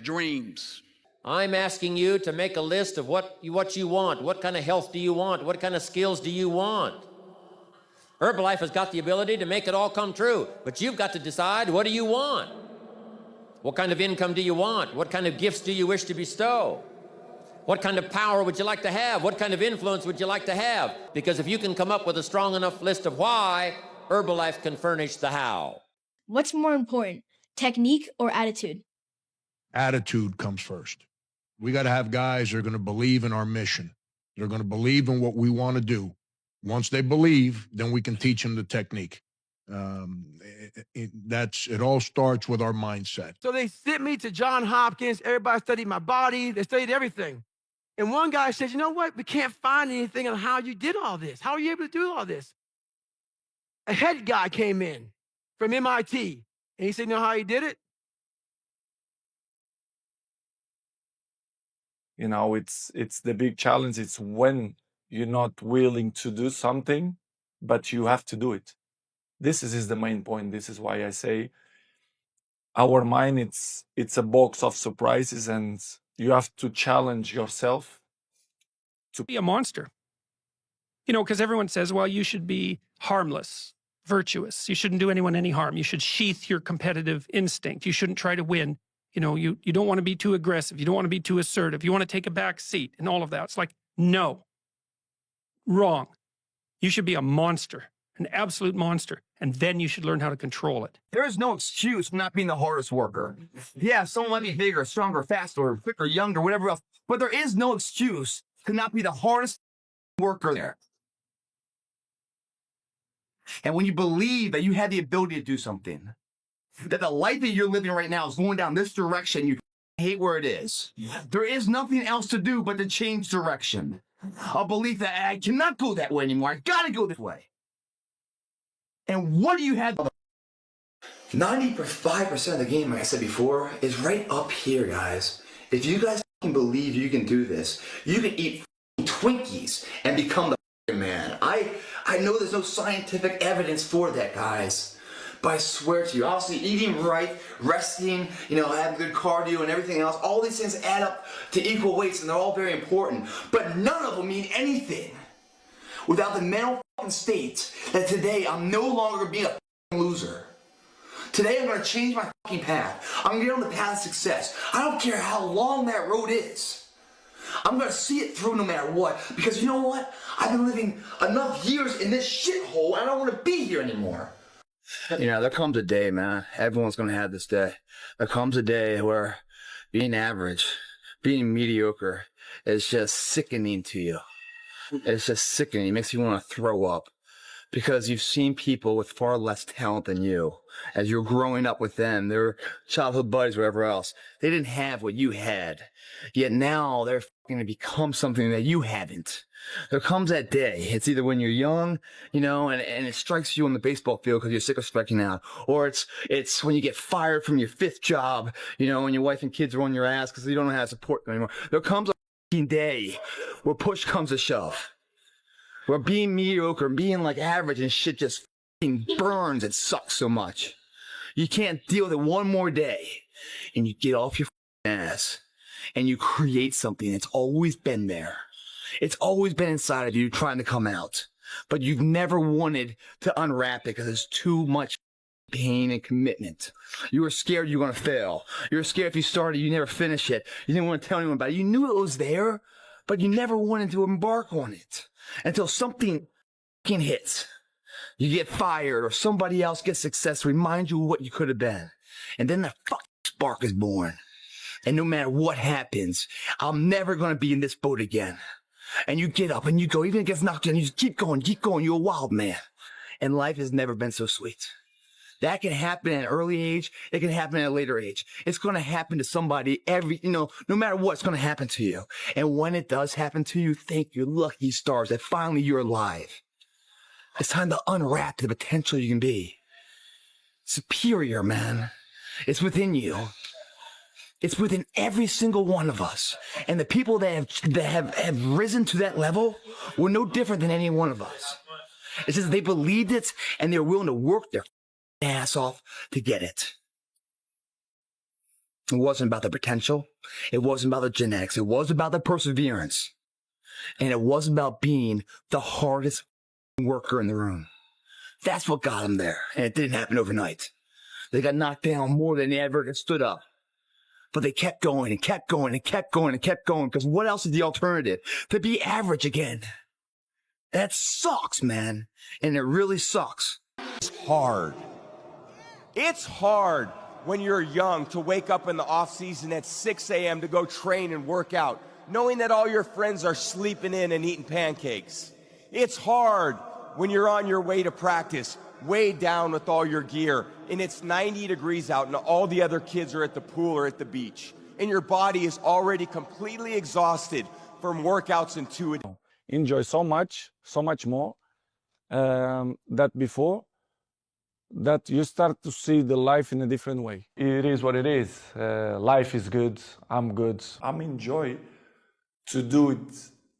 dreams. I'm asking you to make a list of what you want. What kind of health do you want? What kind of skills do you want? Herbalife has got the ability to make it all come true, but you've got to decide, what do you want? What kind of income do you want? What kind of gifts do you wish to bestow? What kind of power would you like to have? What kind of influence would you like to have? Because if you can come up with a strong enough list of why, Herbalife can furnish the how. What's more important, technique or attitude? Attitude comes first. We got to have guys that are going to believe in our mission. They're going to believe in what we want to do. Once they believe, then we can teach them the technique. It all starts with our mindset. So they sent me to Johns Hopkins. Everybody studied my body. They studied everything. And one guy said, you know what? We can't find anything on how you did all this. How are you able to do all this? A head guy came in from MIT. And he said, you know how he did it? You know, it's the big challenge. It's when you're not willing to do something, but you have to do it. This is the main point. This is why I say our mind, it's a box of surprises, and you have to challenge yourself to be a monster. You know, because everyone says, well, you should be harmless, virtuous. You shouldn't do anyone any harm. You should sheath your competitive instinct. You shouldn't try to win. You know, you don't want to be too aggressive. You don't want to be too assertive. You want to take a back seat and all of that. It's like, no, wrong. You should be a monster, an absolute monster. And then you should learn how to control it. There is no excuse for not being the hardest worker. Yeah, someone might be bigger, stronger, faster, quicker, younger, whatever else. But there is no excuse to not be the hardest worker there. And when you believe that you have the ability to do something, that the life that you're living right now is going down this direction, you hate where it is. There is nothing else to do but to change direction. A belief that I cannot go that way anymore. I gotta go this way. And what do you have? 95% of the game, like I said before, is right up here, guys. If you guys believe you can do this, you can eat Twinkies and become the man. I know there's no scientific evidence for that, guys. But I swear to you, obviously eating right, resting, you know, having good cardio and everything else, all these things add up to equal weights, and they're all very important. But none of them mean anything without the mental state that today I'm no longer being a loser. Today I'm going to change my path. I'm going to get on the path of success. I don't care how long that road is. I'm going to see it through no matter what, because you know what? I've been living enough years in this shithole, and I don't want to be here anymore. You know, there comes a day, man. Everyone's going to have this day. There comes a day where being average, being mediocre is just sickening to you. It's just sickening. It makes you want to throw up because you've seen people with far less talent than you. As you're growing up with them, their childhood buddies, whatever else, they didn't have what you had. Yet now they're going to become something that you haven't. There comes that day. It's either when you're young, you know, and it strikes you on the baseball field because you're sick of striking out, or it's when you get fired from your 5th job, you know, and your wife and kids are on your ass because you don't know how to support them anymore. There comes a day where push comes to shove, where being mediocre and being like average and shit just burns and sucks so much. You can't deal with it one more day, and you get off your ass and you create something that's always been there. It's always been inside of you trying to come out, but you've never wanted to unwrap it because it's too much pain and commitment. You were scared you were going to fail. You were scared if you started, you never finish it. You didn't want to tell anyone about it. You knew it was there, but you never wanted to embark on it until something hits. You get fired or somebody else gets success, remind you of what you could have been. And then the fucking spark is born. And no matter what happens, I'm never going to be in this boat again. And you get up and you go, even if it gets knocked down, you just keep going. You're a wild man. And life has never been so sweet. That can happen at an early age. It can happen at a later age. It's going to happen to somebody no matter what, it's going to happen to you. And when it does happen to you, thank your lucky stars that finally you're alive. It's time to unwrap the potential you can be. Superior, man. It's within you. It's within every single one of us. And the people that have risen to that level were no different than any one of us. It's just they believed it and they're willing to work their ass off to get it. It wasn't about the potential. It wasn't about the genetics. It was about the perseverance. And it wasn't about being the hardest worker in the room. That's what got them there. And it didn't happen overnight. They got knocked down more than they ever stood up. But they kept going and kept going and kept going and kept going, because what else is the alternative? To be average again. That sucks, man. And it really sucks. It's hard. It's hard when you're young to wake up in the off season at 6 a.m. to go train and work out, knowing that all your friends are sleeping in and eating pancakes. It's hard when you're on your way to practice, weighed down with all your gear, and it's 90 degrees out and all the other kids are at the pool or at the beach, and your body is already completely exhausted from workouts and 2 a day. Enjoy so much more that before, that you start to see the life in a different way. It is what it is. Life is good. I'm good. I'm enjoy to do it,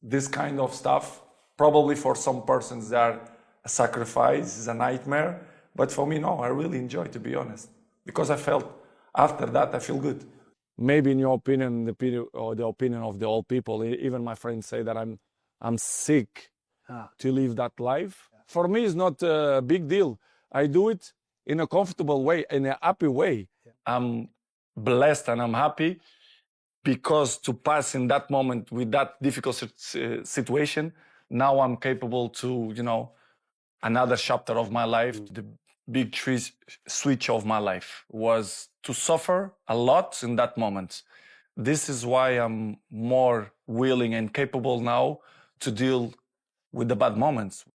this kind of stuff. Probably for some persons that a sacrifice is a nightmare, but for me, no, I really enjoy, to be honest, because I felt after that I feel good. Maybe in your opinion, the opinion of the old people, even my friends say that I'm sick to live that life. For me, it's not a big deal. I do it in a comfortable way, in a happy way. I'm blessed and I'm happy because to pass in that moment with that difficult situation, now I'm capable to, another chapter of my life. The big switch of my life was to suffer a lot in that moment. This is why I'm more willing and capable now to deal with the bad moments.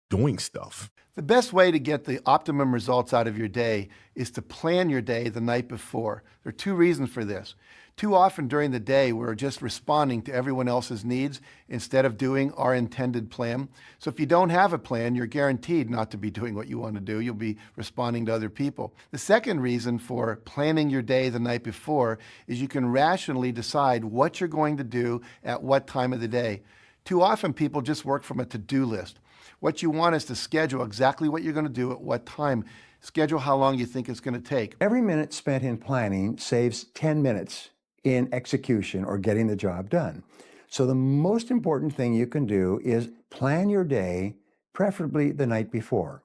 Doing stuff. The best way to get the optimum results out of your day is to plan your day the night before. There are 2 reasons for this. Too often during the day, we're just responding to everyone else's needs instead of doing our intended plan. So if you don't have a plan, you're guaranteed not to be doing what you want to do. You'll be responding to other people. The second reason for planning your day the night before is you can rationally decide what you're going to do at what time of the day. Too often people just work from a to-do list. What you want is to schedule exactly what you're going to do at what time. Schedule how long you think it's going to take. Every minute spent in planning saves 10 minutes in execution or getting the job done. So the most important thing you can do is plan your day, preferably the night before.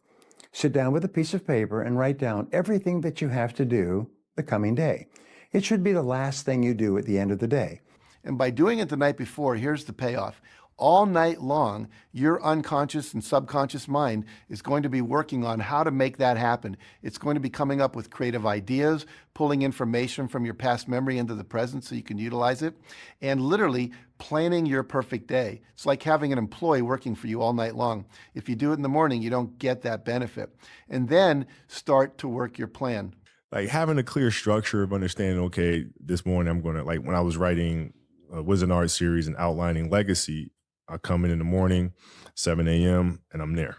Sit down with a piece of paper and write down everything that you have to do the coming day. It should be the last thing you do at the end of the day. And by doing it the night before, here's the payoff. All night long, your unconscious and subconscious mind is going to be working on how to make that happen. It's going to be coming up with creative ideas, pulling information from your past memory into the present so you can utilize it, and literally planning your perfect day. It's like having an employee working for you all night long. If you do it in the morning, you don't get that benefit. And then start to work your plan. Like having a clear structure of understanding, okay, this morning I'm going to, like when I was writing a Wizard Art series and outlining Legacy, I come in the morning, 7 a.m., and I'm there.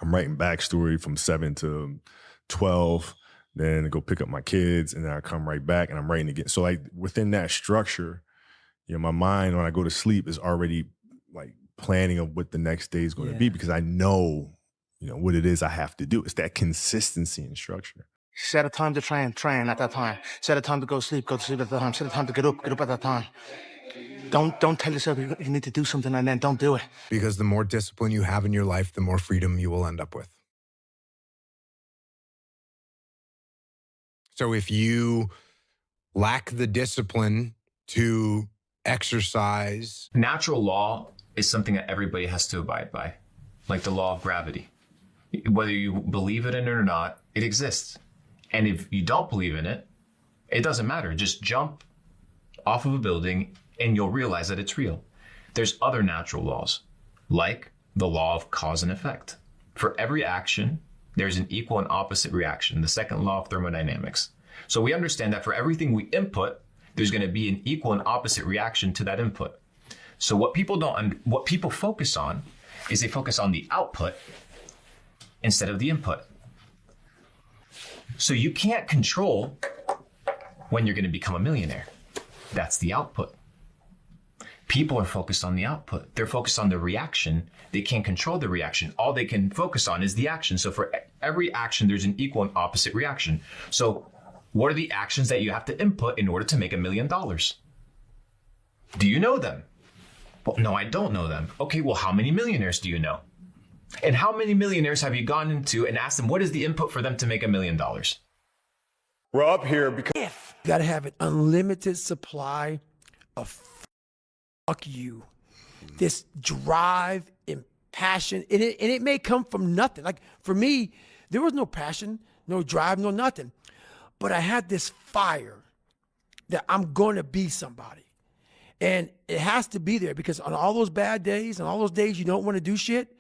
I'm writing backstory from 7 to 12, then I go pick up my kids, and then I come right back, and I'm writing again. So like within that structure, my mind when I go to sleep is already like planning of what the next day is going to be, because I know, what it is I have to do. It's that consistency and structure. Set a time to train at that time. Set a time to go to sleep at that time. Set a time to get up at that time. Don't tell yourself you need to do something and then don't do it. Because the more discipline you have in your life, the more freedom you will end up with. So if you lack the discipline to exercise. Natural law is something that everybody has to abide by, like the law of gravity. Whether you believe in it or not, it exists. And if you don't believe in it, it doesn't matter. Just jump off of a building and you'll realize that it's real. There's other natural laws, like the law of cause and effect. For every action, there's an equal and opposite reaction, the second law of thermodynamics. So we understand that for everything we input, there's going to be an equal and opposite reaction to that input. So what people focus on is they focus on the output instead of the input. So you can't control when you're going to become a millionaire. That's the output. People are focused on the output. They're focused on the reaction. They can't control the reaction. All they can focus on is the action. So for every action, there's an equal and opposite reaction. So what are the actions that you have to input in order to make $1 million? Do you know them? Well, no, I don't know them. Okay, well, how many millionaires do you know? And how many millionaires have you gone into and asked them, what is the input for them to make $1 million? We're up here because You got to have an unlimited supply of fuck you. This drive and passion. And it may come from nothing. Like for me, there was no passion, no drive, no nothing. But I had this fire that I'm going to be somebody. And it has to be there because on all those bad days and all those days you don't want to do shit,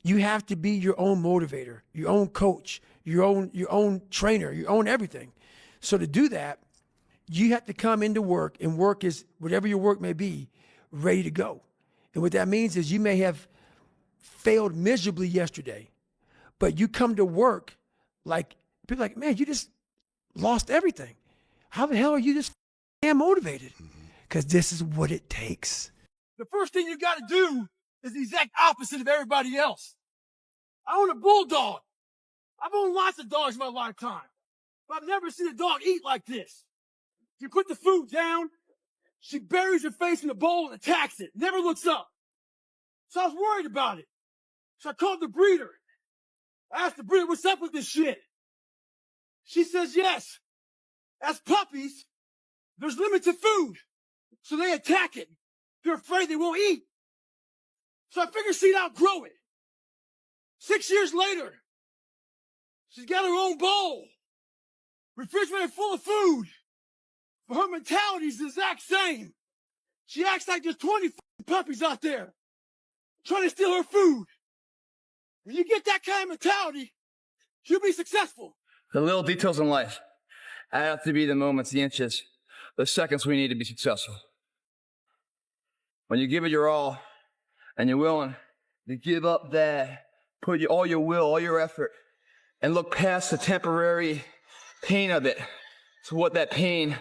you have to be your own motivator, your own coach, your own trainer, your own everything. So to do that, you have to come into work, and work is whatever your work may be, ready to go. And what that means is you may have failed miserably yesterday, but you come to work like, people are like, man, you just lost everything. How the hell are you this damn motivated? Because this is what it takes. The first thing you got to do is the exact opposite of everybody else. I own a bulldog. I've owned lots of dogs in my lifetime, but I've never seen a dog eat like this. You put the food down, she buries her face in the bowl and attacks it, never looks up. So I was worried about it. So I called the breeder. I asked the breeder, what's up with this shit? She says, yes, as puppies, there's limited food. So they attack it. They're afraid they won't eat. So I figured she'd outgrow it. 6 years later, she's got her own bowl, refrigerator full of food. But her mentality is the exact same. She acts like there's 20 puppies out there trying to steal her food. When you get that kind of mentality, you'll be successful. The little details in life add up to be the moments, the inches, the seconds we need to be successful. When you give it your all and you're willing to give up that, put all your will, all your effort, and look past the temporary pain of it to what that pain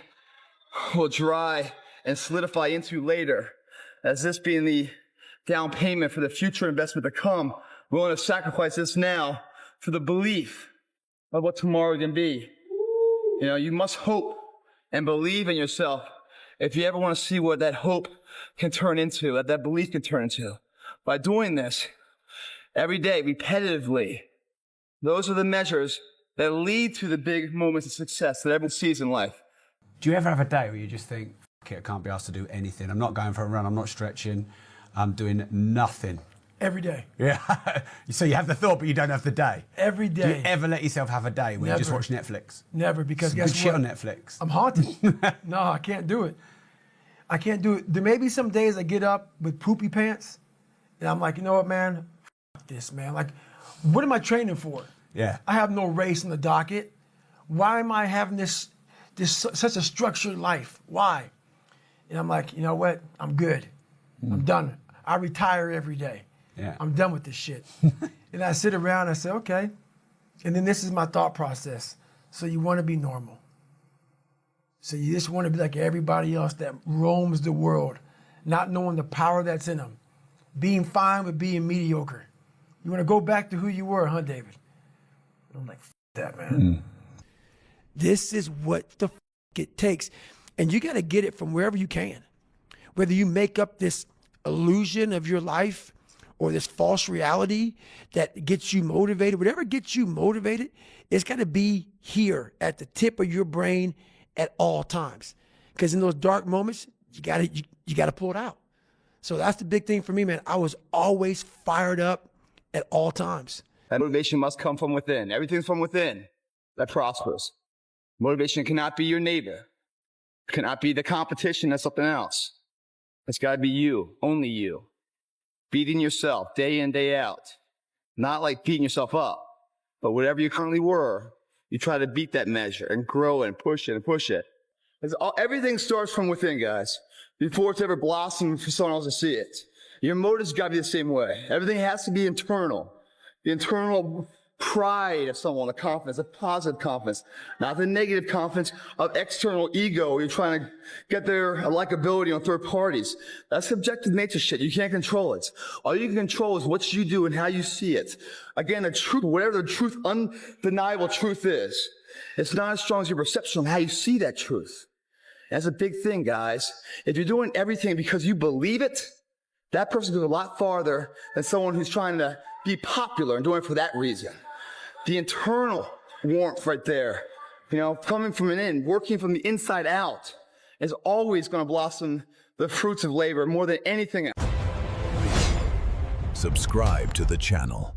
will dry and solidify into later, as this being the down payment for the future investment to come, willing to sacrifice this now for the belief of what tomorrow can be. You know, you must hope and believe in yourself if you ever want to see what that hope can turn into, what that belief can turn into. By doing this every day, repetitively, those are the measures that lead to the big moments of success that everyone sees in life. Do you ever have a day where you just think, fuck it, I can't be asked to do anything. I'm not going for a run, I'm not stretching, I'm doing nothing. Every day. Yeah. So you have the thought, but you don't have the day. Every day. Do you ever let yourself have a day where you just watch Netflix? Never, because Some guess good shit what? on Netflix. I'm haunted. No, I can't do it. I can't do it. There may be some days I get up with poopy pants, and I'm like, you know what, man? Fuck this, man. Like, what am I training for? Yeah. I have no race on the docket. Why am I having this such a structured life? Why? And I'm like, you know what? I'm good. I'm done. I retire every day. Yeah. I'm done with this shit. And I sit around and I say, okay. And then this is my thought process. So you want to be normal. So you just want to be like everybody else that roams the world, not knowing the power that's in them. Being fine with being mediocre. You want to go back to who you were, huh, David? And I'm like, f that, man. This is what the f it takes. And you got to get it from wherever you can. Whether you make up this illusion of your life or this false reality that gets you motivated, whatever gets you motivated, it's got to be here at the tip of your brain at all times. Because in those dark moments, you got to pull it out. So that's the big thing for me, man. I was always fired up at all times. That motivation must come from within. Everything's from within that prospers. Motivation cannot be your neighbor. It cannot be the competition. That's something else. It's got to be you, only you. Beating yourself day in, day out. Not like beating yourself up, but whatever you currently were, you try to beat that measure and grow it and push it and push it. Everything starts from within, guys, before it's ever blossomed for someone else to see it. Your motive's got to be the same way. Everything has to be internal. The internal pride of someone, a confidence, a positive confidence, not the negative confidence of external ego. You're trying to get their likability on third parties. That's subjective nature shit. You can't control it. All you can control is what you do and how you see it. Again, the truth, whatever the truth, undeniable truth is, it's not as strong as your perception of how you see that truth. That's a big thing, guys. If you're doing everything because you believe it, that person goes a lot farther than someone who's trying to be popular and doing it for that reason. The internal warmth right there, coming from in, working from the inside out, is always going to blossom the fruits of labor more than anything else. Subscribe to the channel.